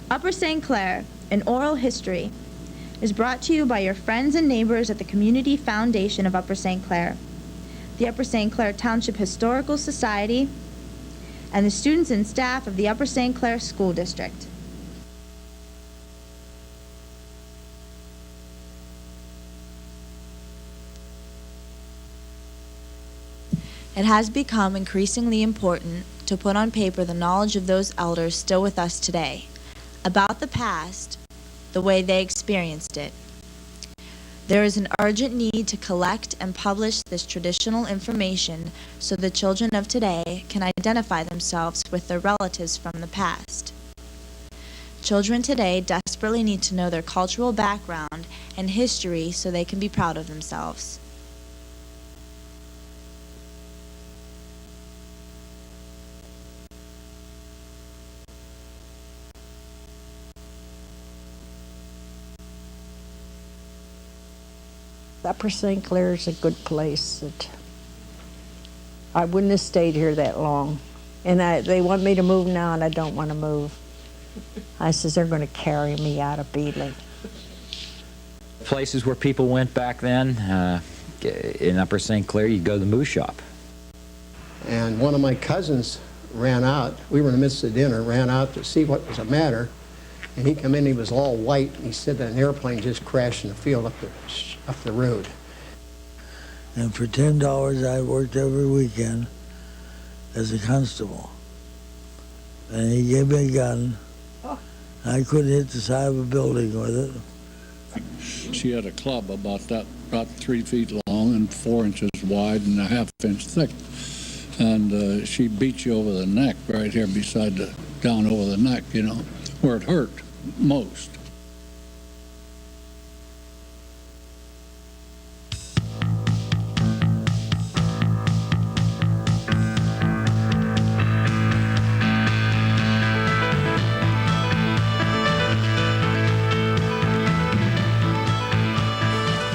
Upper St. Clair, an oral history, is brought to you by your friends and neighbors at the Community Foundation of Upper St. Clair, the Upper St. Clair Township Historical Society, and the students and staff of the Upper St. Clair School District. It has become increasingly important to put on paper the knowledge of those elders still with us today, about the past, the way they experienced it. There is an urgent need to collect and publish this traditional information so the children of today can identify themselves with their relatives from the past. Children today desperately need to know their cultural background and history so they can be proud of themselves. Upper St. Clair is a good place. I wouldn't have stayed here that long. And they want me to move now, and I don't want to move. I says they're going to carry me out of Beadley. Places where people went back then, in Upper St. Clair, you'd go to the Moose Shop. And one of my cousins ran out. We were in the midst of dinner, ran out to see what was the matter. And he come in, he was all white, and he said that an airplane just crashed in the field up the road. And for $10, I worked every weekend as a constable. And he gave me a gun. I couldn't hit the side of a building with it. She had a club about 3 feet long and 4 inches wide and a half-inch thick. And she beat you over the neck right here down over the neck, you know, where it hurt most.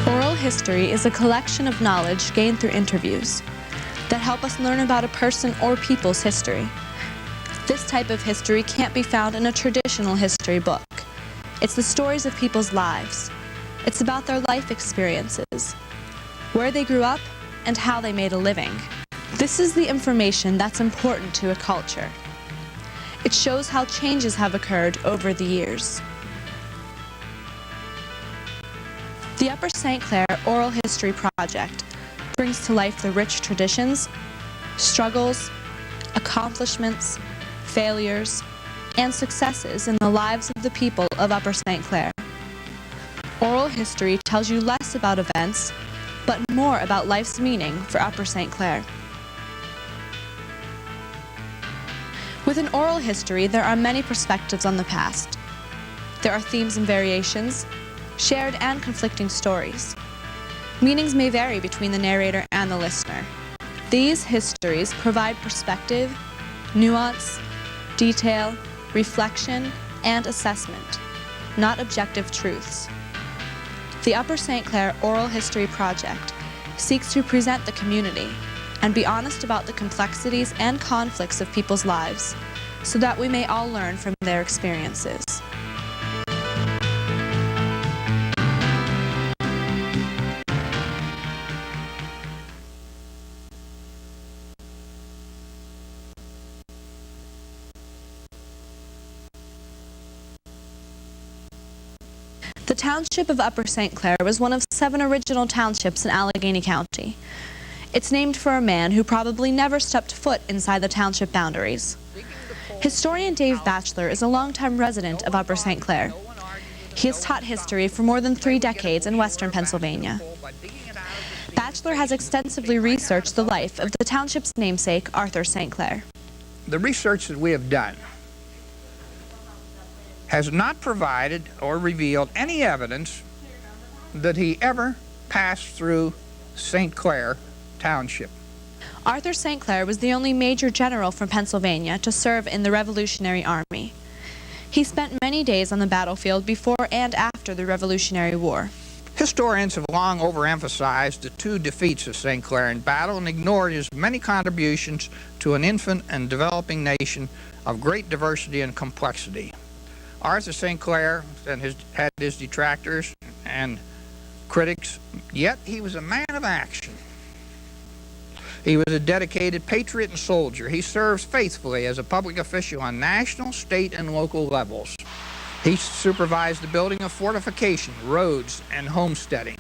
Oral history is a collection of knowledge gained through interviews that help us learn about a person or people's history. This type of history can't be found in a traditional history book. It's the stories of people's lives. It's about their life experiences, where they grew up, and how they made a living. This is the information that's important to a culture. It shows how changes have occurred over the years. The Upper St. Clair Oral History Project brings to life the rich traditions, struggles, accomplishments, failures, and successes in the lives of the people of Upper St. Clair. Oral history tells you less about events, but more about life's meaning for Upper St. Clair. With an oral history, there are many perspectives on the past. There are themes and variations, shared and conflicting stories. Meanings may vary between the narrator and the listener. These histories provide perspective, nuance, detail, reflection, and assessment, not objective truths. The Upper St. Clair Oral History Project seeks to present the community and be honest about the complexities and conflicts of people's lives so that we may all learn from their experiences. The township of Upper St. Clair was one of 7 original townships in Allegheny County. It's named for a man who probably never stepped foot inside the township boundaries. Historian Dave Batchelor is a longtime resident of Upper St. Clair. He has taught history for more than 3 decades in western Pennsylvania. Batchelor has extensively researched the life of the township's namesake, Arthur St. Clair. The research that we have done has not provided or revealed any evidence that he ever passed through St. Clair Township. Arthur St. Clair was the only major general from Pennsylvania to serve in the Revolutionary Army. He spent many days on the battlefield before and after the Revolutionary War. Historians have long overemphasized the 2 defeats of St. Clair in battle and ignored his many contributions to an infant and developing nation of great diversity and complexity. Arthur St. Clair had his detractors and critics, yet he was a man of action. He was a dedicated patriot and soldier. He served faithfully as a public official on national, state, and local levels. He supervised the building of fortifications, roads, and homesteading.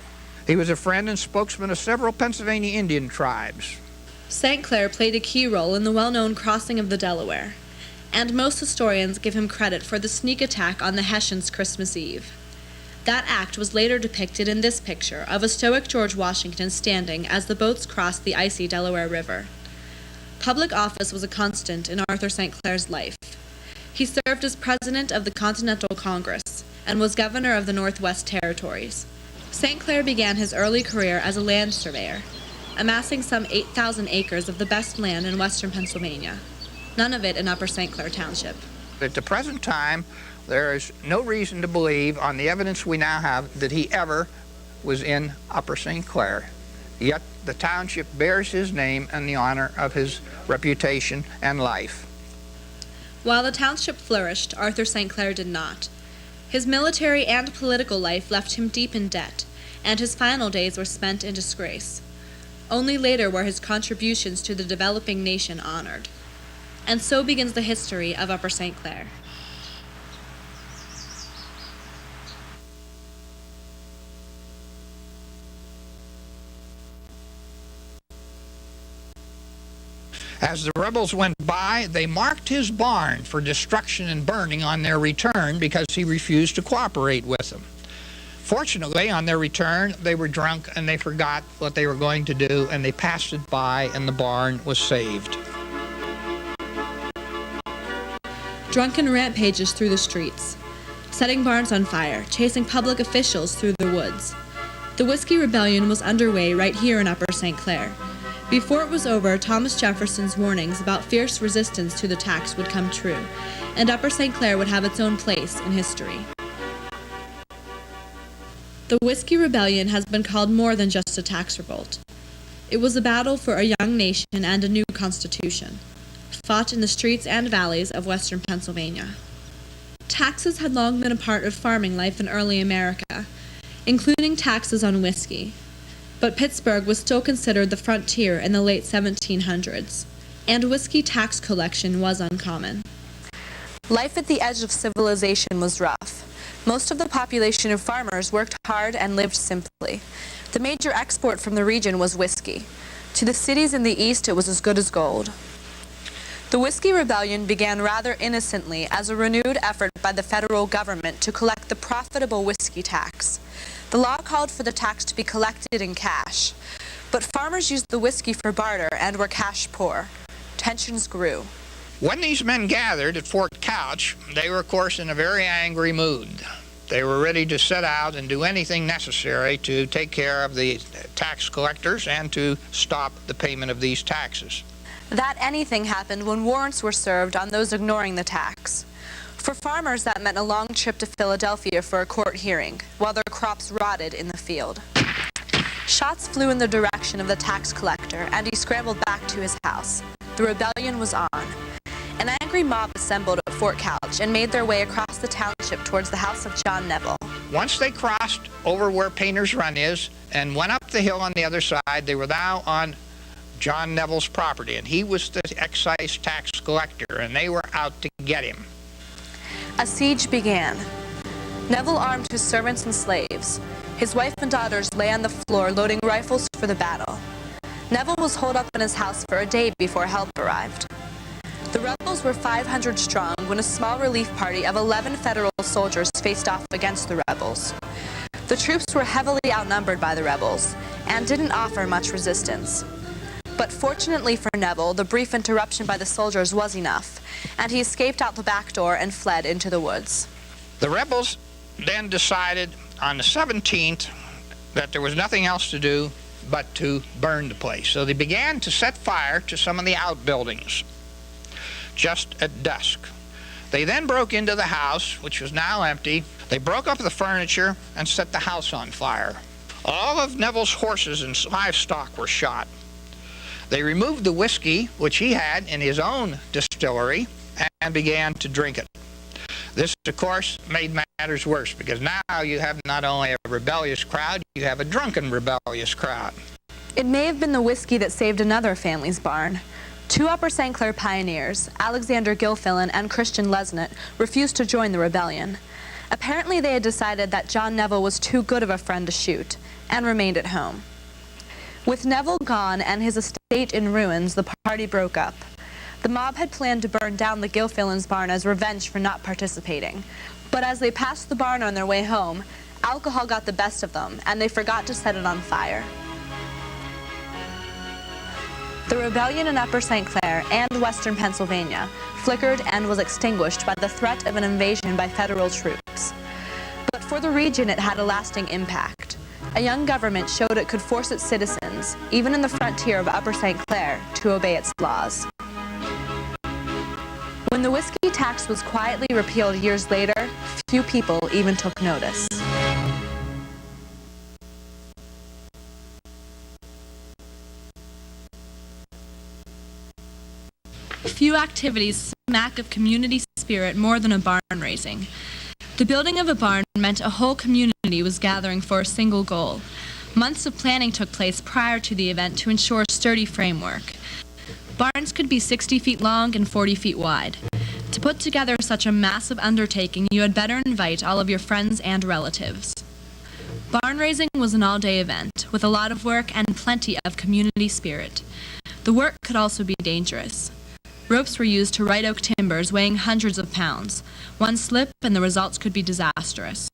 He was a friend and spokesman of several Pennsylvania Indian tribes. St. Clair played a key role in the well-known crossing of the Delaware, and most historians give him credit for the sneak attack on the Hessians Christmas Eve. That act was later depicted in this picture of a stoic George Washington standing as the boats crossed the icy Delaware River. Public office was a constant in Arthur St. Clair's life. He served as president of the Continental Congress and was governor of the Northwest Territories. St. Clair began his early career as a land surveyor, amassing some 8,000 acres of the best land in western Pennsylvania, none of it in Upper St. Clair Township. At the present time, there is no reason to believe, on the evidence we now have, that he ever was in Upper St. Clair. Yet the township bears his name in the honor of his reputation and life. While the township flourished, Arthur St. Clair did not. His military and political life left him deep in debt, and his final days were spent in disgrace. Only later were his contributions to the developing nation honored. And so begins the history of Upper St. Clair. As the rebels went by, they marked his barn for destruction and burning on their return because he refused to cooperate with them. Fortunately, on their return, they were drunk and they forgot what they were going to do, and they passed it by and the barn was saved. Drunken rampages through the streets, setting barns on fire, chasing public officials through the woods. The Whiskey Rebellion was underway right here in Upper St. Clair. Before it was over, Thomas Jefferson's warnings about fierce resistance to the tax would come true, and Upper St. Clair would have its own place in history. The Whiskey Rebellion has been called more than just a tax revolt. It was a battle for a young nation and a new constitution, fought in the streets and valleys of western Pennsylvania. Taxes had long been a part of farming life in early America, including taxes on whiskey. But Pittsburgh was still considered the frontier in the late 1700s, and whiskey tax collection was uncommon. Life at the edge of civilization was rough. Most of the population of farmers worked hard and lived simply. The major export from the region was whiskey. To the cities in the east, it was as good as gold. The Whiskey Rebellion began rather innocently as a renewed effort by the federal government to collect the profitable whiskey tax. The law called for the tax to be collected in cash, but farmers used the whiskey for barter and were cash poor. Tensions grew. When these men gathered at Fort Couch, they were, of course, in a very angry mood. They were ready to set out and do anything necessary to take care of the tax collectors and to stop the payment of these taxes. That anything happened when warrants were served on those ignoring the tax. For farmers, that meant a long trip to Philadelphia for a court hearing, while their crops rotted in the field. Shots flew in the direction of the tax collector, and he scrambled back to his house. The rebellion was on. An angry mob assembled at Fort Couch and made their way across the township towards the house of John Neville. Once they crossed over where Painter's Run is and went up the hill on the other side, they were now on John Neville's property, and he was the excise tax collector, and they were out to get him. A siege began. Neville armed his servants and slaves. His wife and daughters lay on the floor loading rifles for the battle. Neville was holed up in his house for a day before help arrived. The rebels were 500 strong when a small relief party of 11 federal soldiers faced off against the rebels. The troops were heavily outnumbered by the rebels and didn't offer much resistance. But fortunately for Neville, the brief interruption by the soldiers was enough, and he escaped out the back door and fled into the woods. The rebels then decided on the 17th that there was nothing else to do but to burn the place. So they began to set fire to some of the outbuildings just at dusk. They then broke into the house, which was now empty. They broke up the furniture and set the house on fire. All of Neville's horses and livestock were shot. They removed the whiskey, which he had in his own distillery, and began to drink it. This, of course, made matters worse because now you have not only a rebellious crowd, you have a drunken rebellious crowd. It may have been the whiskey that saved another family's barn. Two Upper St. Clair pioneers, Alexander Gilfillan and Christian Lesnett, refused to join the rebellion. Apparently they had decided that John Neville was too good of a friend to shoot, and remained at home. With Neville gone and his estate in ruins, the party broke up. The mob had planned to burn down the Gilfillans' barn as revenge for not participating. But as they passed the barn on their way home, alcohol got the best of them, and they forgot to set it on fire. The rebellion in Upper St. Clair and western Pennsylvania flickered and was extinguished by the threat of an invasion by federal troops. But for the region, it had a lasting impact. A young government showed it could force its citizens, even in the frontier of Upper St. Clair, to obey its laws. When the whiskey tax was quietly repealed years later, few people even took notice. Few activities smack of community spirit more than a barn raising. The building of a barn meant a whole community was gathering for a single goal. Months of planning took place prior to the event to ensure a sturdy framework. Barns could be 60 feet long and 40 feet wide. To put together such a massive undertaking, you had better invite all of your friends and relatives. Barn raising was an all-day event, with a lot of work and plenty of community spirit. The work could also be dangerous. Ropes were used to right oak timbers weighing hundreds of pounds. One slip and the results could be disastrous.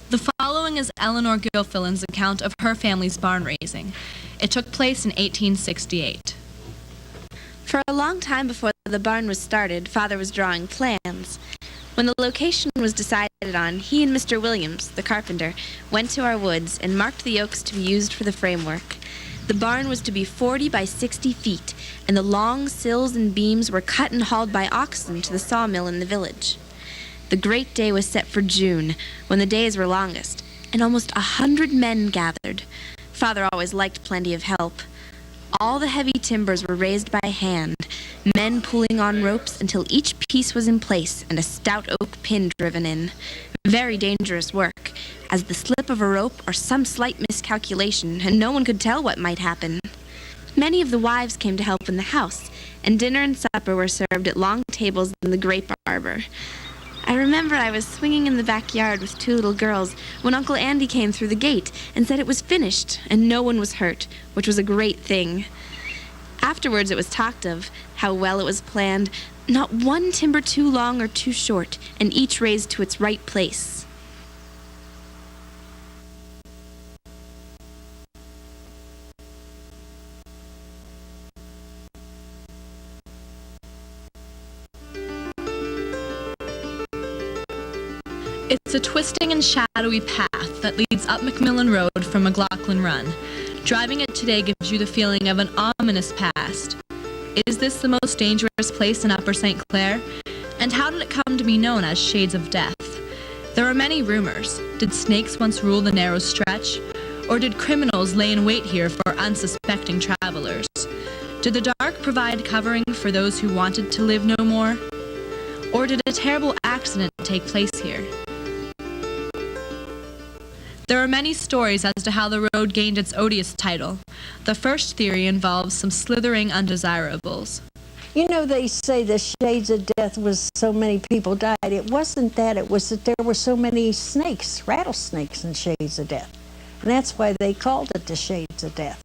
The following is Eleanor Gilfillan's account of her family's barn raising. It took place in 1868. For a long time before the barn was started, Father was drawing plans. When the location was decided on, he and Mr. Williams, the carpenter, went to our woods and marked the oaks to be used for the framework. The barn was to be 40 by 60 feet, and the long sills and beams were cut and hauled by oxen to the sawmill in the village. The great day was set for June, when the days were longest, and almost 100 men gathered. Father always liked plenty of help. All the heavy timbers were raised by hand, men pulling on ropes until each piece was in place and a stout oak pin driven in. Very dangerous work, as the slip of a rope or some slight miscalculation, and no one could tell what might happen. Many of the wives came to help in the house, and dinner and supper were served at long tables in the grape arbor. I remember I was swinging in the backyard with two little girls when Uncle Andy came through the gate and said it was finished and no one was hurt, which was a great thing. Afterwards it was talked of, how well it was planned, not one timber too long or too short, and each raised to its right place. It's a twisting and shadowy path that leads up McMillan Road from McLaughlin Run. Driving it today gives you the feeling of an ominous past. Is this the most dangerous place in Upper St. Clair? And how did it come to be known as Shades of Death? There are many rumors. Did snakes once rule the narrow stretch? Or did criminals lay in wait here for unsuspecting travelers? Did the dark provide covering for those who wanted to live no more? Or did a terrible accident take place here? There are many stories as to how the road gained its odious title. The first theory involves some slithering undesirables. You know, they say the Shades of Death was so many people died. It wasn't that. It was that there were so many snakes, rattlesnakes in Shades of Death. And that's why they called it the Shades of Death.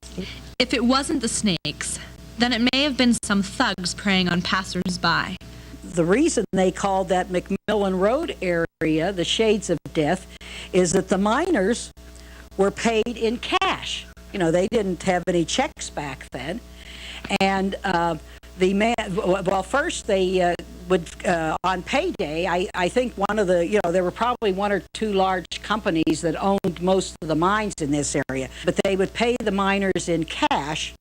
If it wasn't the snakes, then it may have been some thugs preying on passers-by. The reason they called that McMillan Road area the Shades of Death is that the miners were paid in cash. You know, they didn't have any checks back then. And the man, well, first they would, on payday, I think one of the, you know, there were probably one or two large companies that owned most of the mines in this area, but they would pay the miners in cash,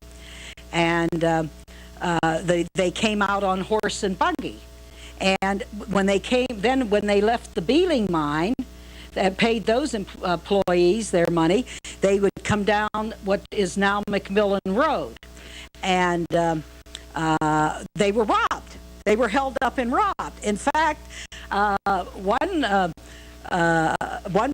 and they came out on horse and buggy. And when they came, then when they left the Beeling mine, that paid those employees their money, they would come down what is now McMillan Road, and they were robbed. They were held up and robbed. In fact, one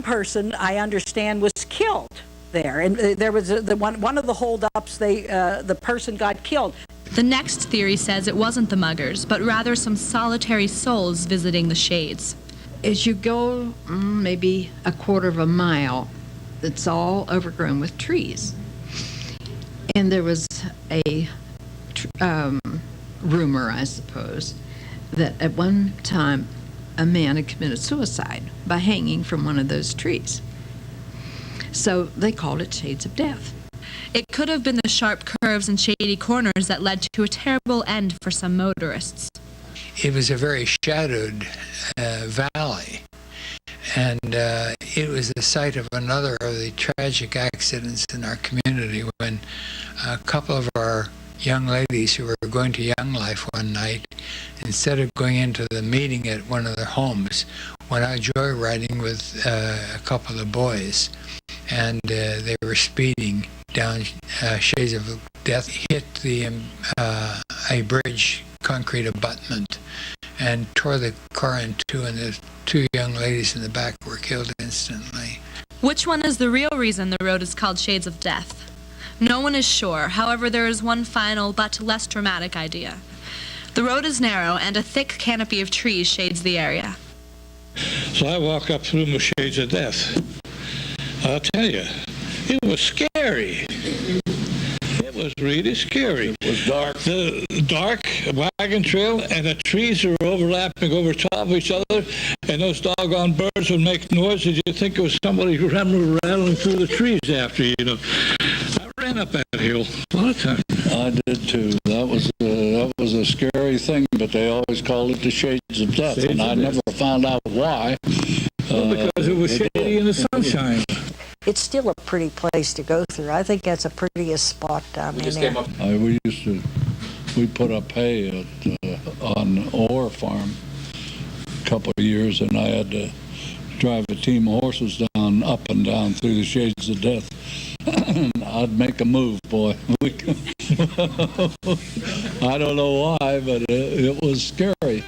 person, I understand, was killed there. And there was one of the holdups, the person got killed. The next theory says it wasn't the muggers, but rather some solitary souls visiting the shades. As you go maybe a quarter of a mile, it's all overgrown with trees. And there was a rumor, I suppose, that at one time a man had committed suicide by hanging from one of those trees. So they called it Shades of Death. It could have been the sharp curves and shady corners that led to a terrible end for some motorists. It was a very shadowed valley, and it was the site of another of the tragic accidents in our community when a couple of our young ladies who were going to Young Life one night, instead of going into the meeting at one of their homes, went out joyriding with a couple of boys, and they were speeding down Shades of Death, hit a bridge concrete abutment, and tore the car in two, and the two young ladies in the back were killed instantly. Which one is the real reason the road is called Shades of Death? No one is sure. However, there is one final but less dramatic idea. The road is narrow and a thick canopy of trees shades the area. So I walk up through the Shades of Death. I'll tell you, it was scary. It was really scary. It was dark. The dark wagon trail, and the trees are overlapping over top of each other, and those doggone birds would make noises. You'd think it was somebody rattling through the trees after you, I ran up that hill a lot of times. I did too. That was a scary thing, but they always called it the Shades of Death, and I never found out why. Because it was shady in the sunshine. It's still a pretty place to go through. I think that's the prettiest spot down in there. We put up hay on Orr Farm a couple of years, and I had to drive a team of horses up and down through the Shades of Death. I'd make a move, boy. I don't know why, but it was scary.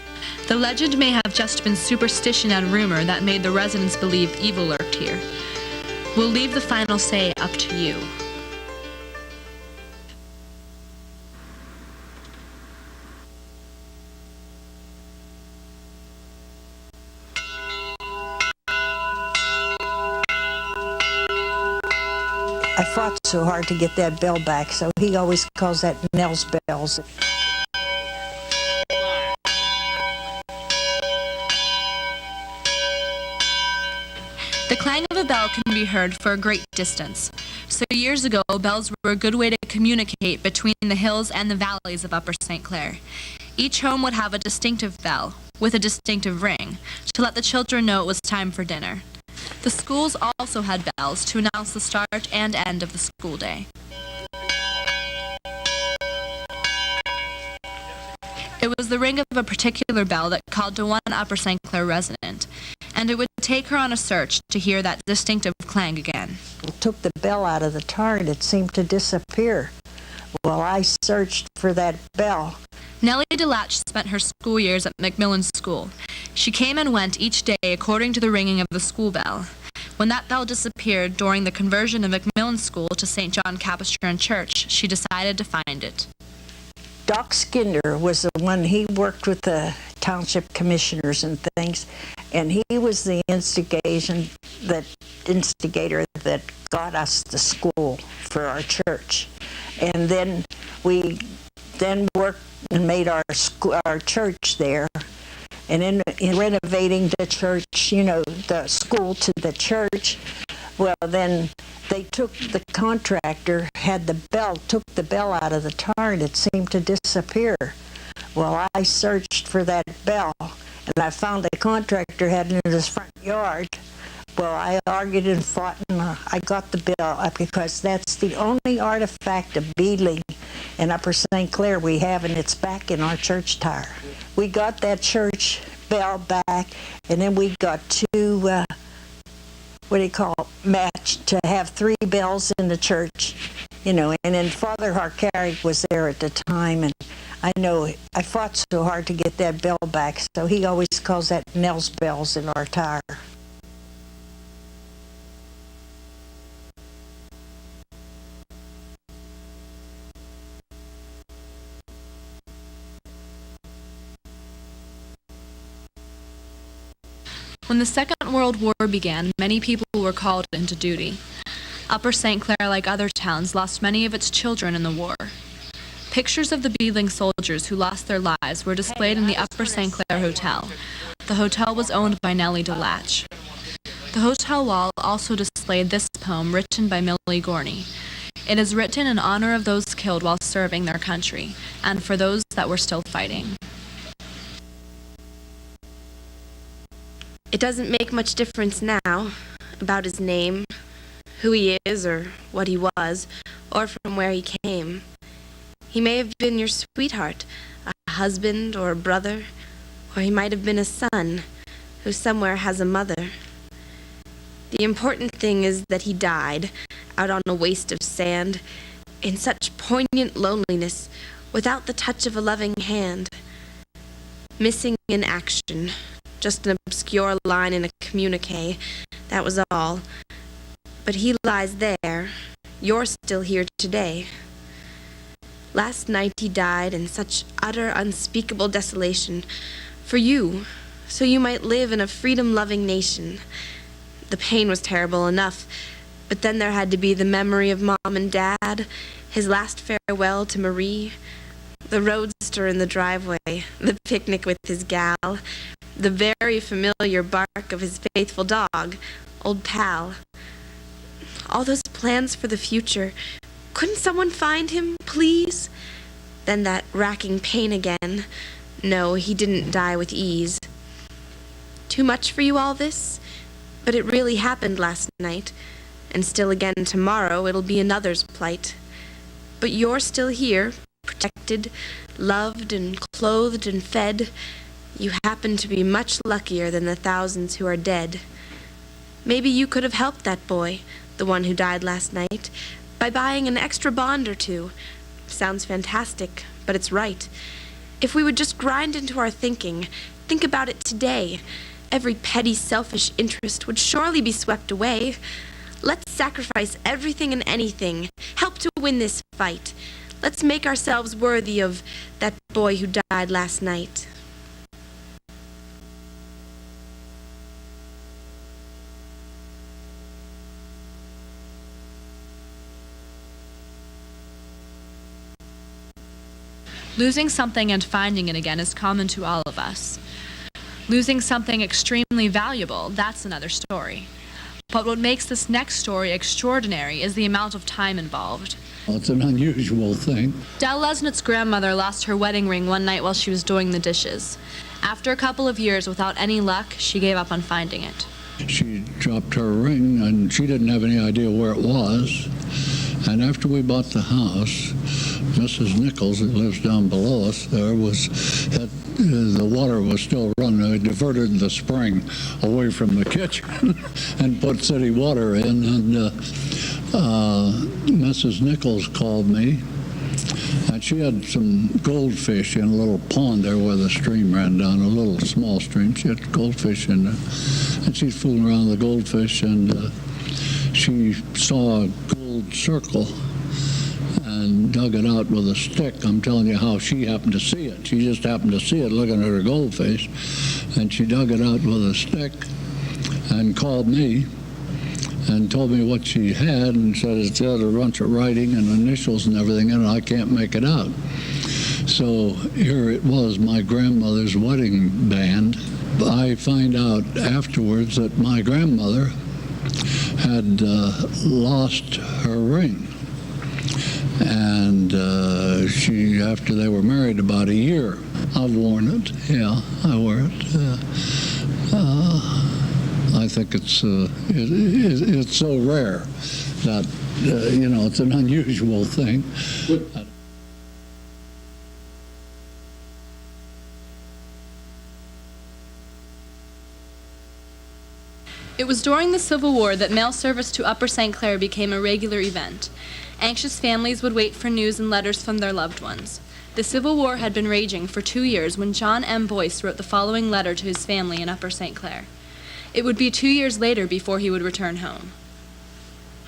The legend may have just been superstition and rumor that made the residents believe evil lurked here. We'll leave the final say up to you. I fought so hard to get that bell back, so he always calls that Nell's bells. The clang of a bell can be heard for a great distance. So years ago, bells were a good way to communicate between the hills and the valleys of Upper St. Clair. Each home would have a distinctive bell, with a distinctive ring, to let the children know it was time for dinner. The schools also had bells to announce the start and end of the school day. It was the ring of a particular bell that called to one Upper St. Clair resident, and it would take her on a search to hear that distinctive clang again. Took the bell out of the tarn, it seemed to disappear. Well, I searched for that bell. Nellie DeLatch spent her school years at Macmillan School. She came and went each day according to the ringing of the school bell. When that bell disappeared during the conversion of Macmillan School to St. John Capistrano Church, she decided to find it. Doc Skinder was the one, he worked with the township commissioners and things, and he was the instigator that got us the school for our church. And then we worked and made our church there. And in renovating the church, the school to the church, well, then they took the contractor, took the bell out of the tarn. It seemed to disappear. Well, I searched for that bell, and I found the contractor had it in his front yard. Well, I argued and fought, and I got the bell because that's the only artifact of beadling in Upper St. Clair we have, and it's back in our church tower. We got that church bell back, and then we got two, matched to have 3 bells in the church. you know, and then Father Harkaric was there at the time, and I know I fought so hard to get that bell back, so he always calls that Nell's bells in our tire. When the Second World War began, many people were called into duty. Upper St. Clair, like other towns, lost many of its children in the war. Pictures of the beadling soldiers who lost their lives were displayed in the Upper St. Clair Hotel. The hotel was owned by Nellie DeLatch. The hotel wall also displayed this poem written by Millie Gorney. It is written in honor of those killed while serving their country, and for those that were still fighting. It doesn't make much difference now about his name, who he is or what he was, or from where he came. He may have been your sweetheart, a husband or a brother, or he might have been a son who somewhere has a mother. The important thing is that he died out on a waste of sand in such poignant loneliness without the touch of a loving hand. Missing in action, just an obscure line in a communique, that was all. But he lies there. You're still here today. Last night he died in such utter, unspeakable desolation for you, so you might live in a freedom-loving nation. The pain was terrible enough, but then there had to be the memory of Mom and Dad, his last farewell to Marie, the roadster in the driveway, the picnic with his gal, the very familiar bark of his faithful dog, old Pal. All those plans for the future. Couldn't someone find him, please? Then that racking pain again. No, he didn't die with ease. Too much for you, all this? But it really happened last night, and still again tomorrow it'll be another's plight. But you're still here, protected, loved and clothed and fed. You happen to be much luckier than the thousands who are dead. Maybe you could have helped that boy, the one who died last night, by buying an extra bond or two. Sounds fantastic, but it's right. If we would just grind into our thinking, think about it today, every petty selfish interest would surely be swept away. Let's sacrifice everything and anything, help to win this fight. Let's make ourselves worthy of that boy who died last night. Losing something and finding it again is common to all of us. Losing something extremely valuable, that's another story. But what makes this next story extraordinary is the amount of time involved. It's an unusual thing. Del Lesnet's grandmother lost her wedding ring one night while she was doing the dishes. After a couple of years without any luck, she gave up on finding it. She dropped her ring, and she didn't have any idea where it was. And after we bought the house, Mrs. Nichols, who lives down below us, the water was still running. They diverted the spring away from the kitchen and put city water in. And Mrs. Nichols called me, and she had some goldfish in a little pond there where the stream ran down, a little small stream. She had goldfish in there, and she's fooling around with the goldfish, and she saw a gold circle and dug it out with a stick. I'm telling you how she happened to see it. She just happened to see it looking at her goldfish, and she dug it out with a stick and called me and told me what she had and said it's got a bunch of writing and initials and everything in it. I can't make it out. So here it was, my grandmother's wedding band. I find out afterwards that my grandmother had lost her ring. And she, after they were married about a year, I've worn it. Yeah, I wear it. I think it's so rare that, it's an unusual thing. It was during the Civil War that mail service to Upper St. Clair became a regular event. Anxious families would wait for news and letters from their loved ones. The Civil War had been raging for 2 years when John M. Boyce wrote the following letter to his family in Upper St. Clair. It would be 2 years later before he would return home.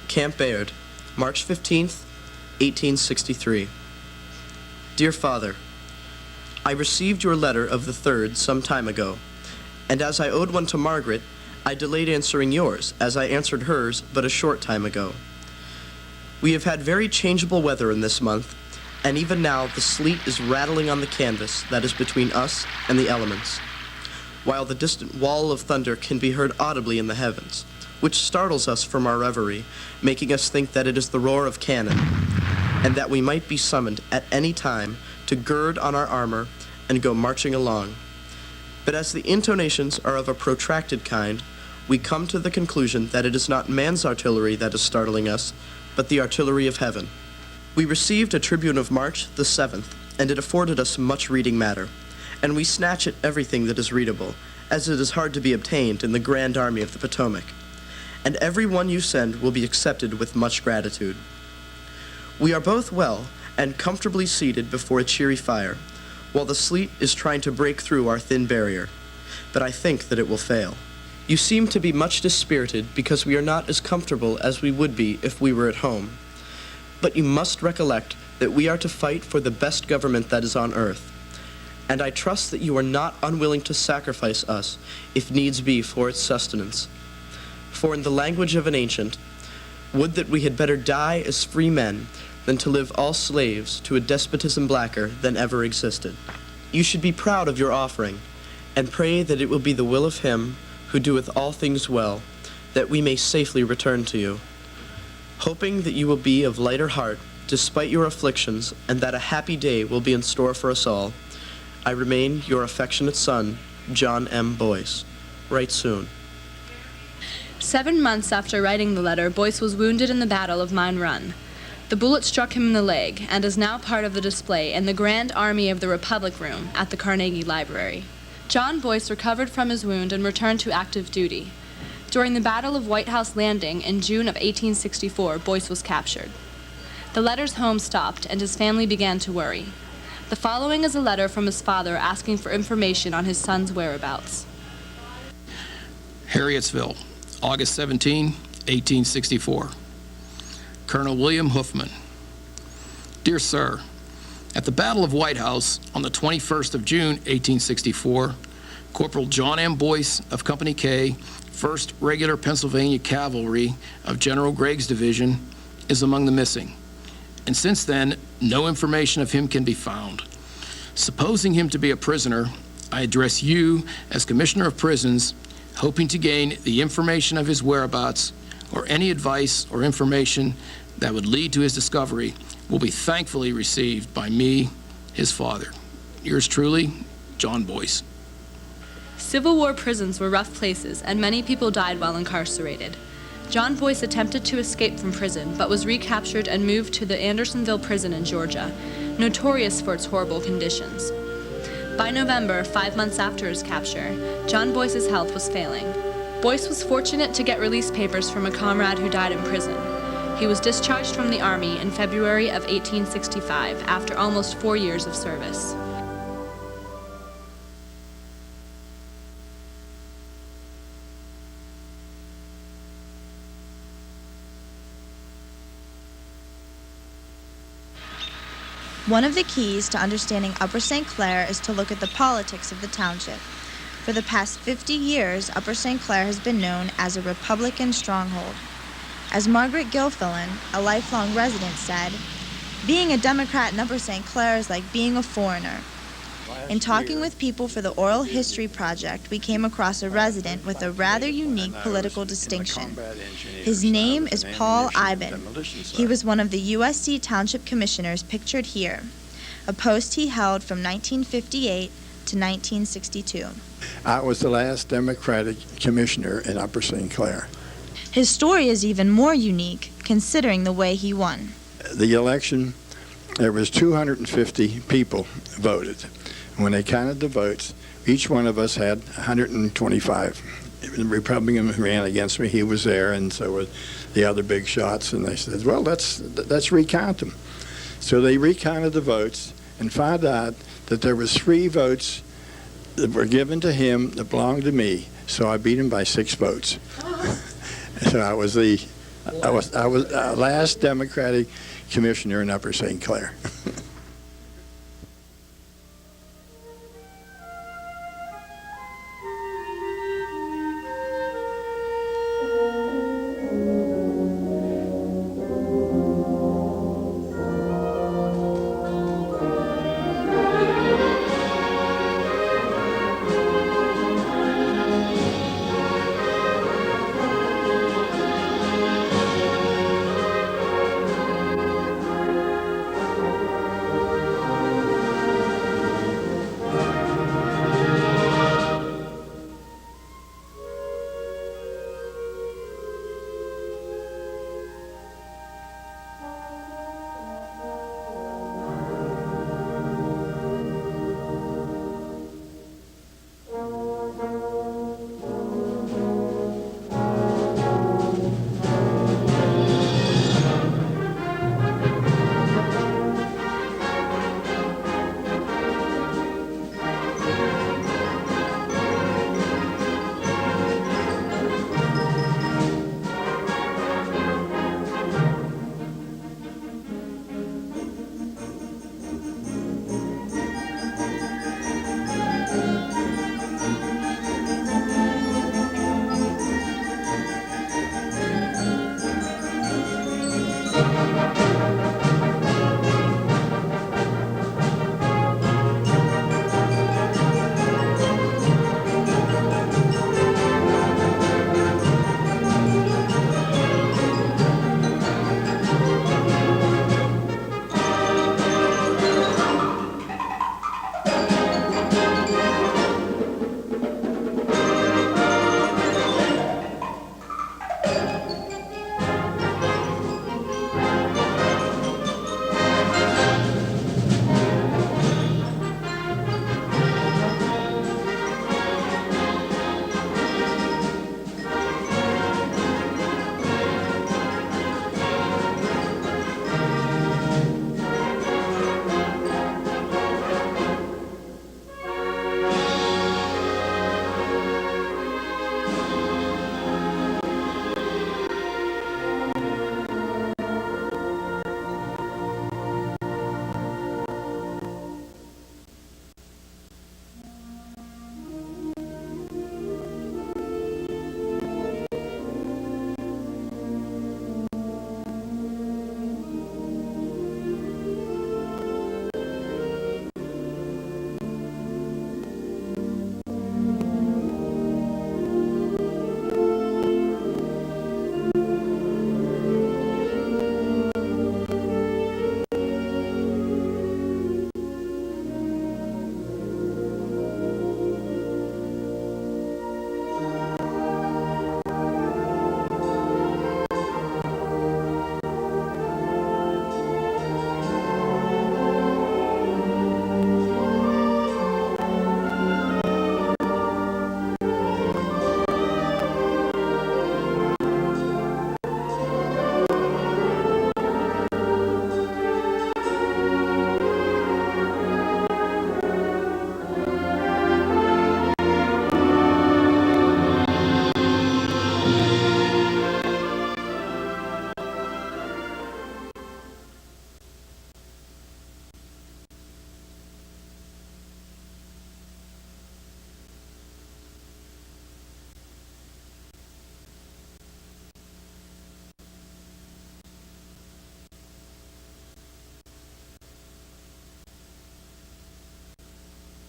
Camp Bayard, March 15th, 1863. Dear Father, I received your letter of the 3rd some time ago, and as I owed one to Margaret, I delayed answering yours, as I answered hers but a short time ago. We have had very changeable weather in this month, and even now the sleet is rattling on the canvas that is between us and the elements, while the distant wall of thunder can be heard audibly in the heavens, which startles us from our reverie, making us think that it is the roar of cannon, and that we might be summoned at any time to gird on our armor and go marching along. But as the intonations are of a protracted kind, we come to the conclusion that it is not man's artillery that is startling us, but the artillery of heaven. We received a Tribune of March the 7th, and it afforded us much reading matter, and we snatch at everything that is readable, as it is hard to be obtained in the Grand Army of the Potomac. And every one you send will be accepted with much gratitude. We are both well and comfortably seated before a cheery fire, while the sleet is trying to break through our thin barrier, but I think that it will fail. You seem to be much dispirited because we are not as comfortable as we would be if we were at home. But you must recollect that we are to fight for the best government that is on earth, and I trust that you are not unwilling to sacrifice us, if needs be, for its sustenance. For in the language of an ancient, would that we had better die as free men than to live all slaves to a despotism blacker than ever existed. You should be proud of your offering, and pray that it will be the will of him who doeth all things well, that we may safely return to you. Hoping that you will be of lighter heart, despite your afflictions, and that a happy day will be in store for us all, I remain your affectionate son, John M. Boyce. Write soon. 7 months after writing the letter, Boyce was wounded in the Battle of Mine Run. The bullet struck him in the leg and is now part of the display in the Grand Army of the Republic Room at the Carnegie Library. John Boyce recovered from his wound and returned to active duty. During the Battle of White House Landing in June of 1864, Boyce was captured. The letters home stopped, and his family began to worry. The following is a letter from his father asking for information on his son's whereabouts. Harrietsville, August 17, 1864. Colonel William Hoofman. Dear Sir, at the Battle of White House on the 21st of June, 1864, Corporal John M. Boyce of Company K, 1st Regular Pennsylvania Cavalry of General Gregg's division, is among the missing, and since then, no information of him can be found. Supposing him to be a prisoner, I address you as Commissioner of Prisons, hoping to gain the information of his whereabouts, or any advice or information that would lead to his discovery will be thankfully received by me, his father. Yours truly, John Boyce. Civil War prisons were rough places, and many people died while incarcerated. John Boyce attempted to escape from prison, but was recaptured and moved to the Andersonville prison in Georgia, notorious for its horrible conditions. By November, 5 months after his capture, John Boyce's health was failing. Boyce was fortunate to get release papers from a comrade who died in prison. He was discharged from the Army in February of 1865 after almost 4 years of service. One of the keys to understanding Upper St. Clair is to look at the politics of the township. For the past 50 years, Upper St. Clair has been known as a Republican stronghold. As Margaret Gilfillan, a lifelong resident, said, "Being a Democrat in Upper St. Clair is like being a foreigner." In talking with people for the Oral History Project, we came across a resident with a rather unique political distinction. His name is Paul Iben. He was one of the USC Township Commissioners pictured here, a post he held from 1958 to 1962. I was the last Democratic commissioner in Upper St. Clair. His story is even more unique, considering the way he won. The election, there was 250 people voted. When they counted the votes, each one of us had 125 the Republican who ran against me, he was there, and so were the other big shots, and they said, well, let's recount them. So they recounted the votes and found out that there was 3 votes that were given to him that belonged to me. So I beat him by 6 votes. So I was last Democratic commissioner in Upper St. Clair.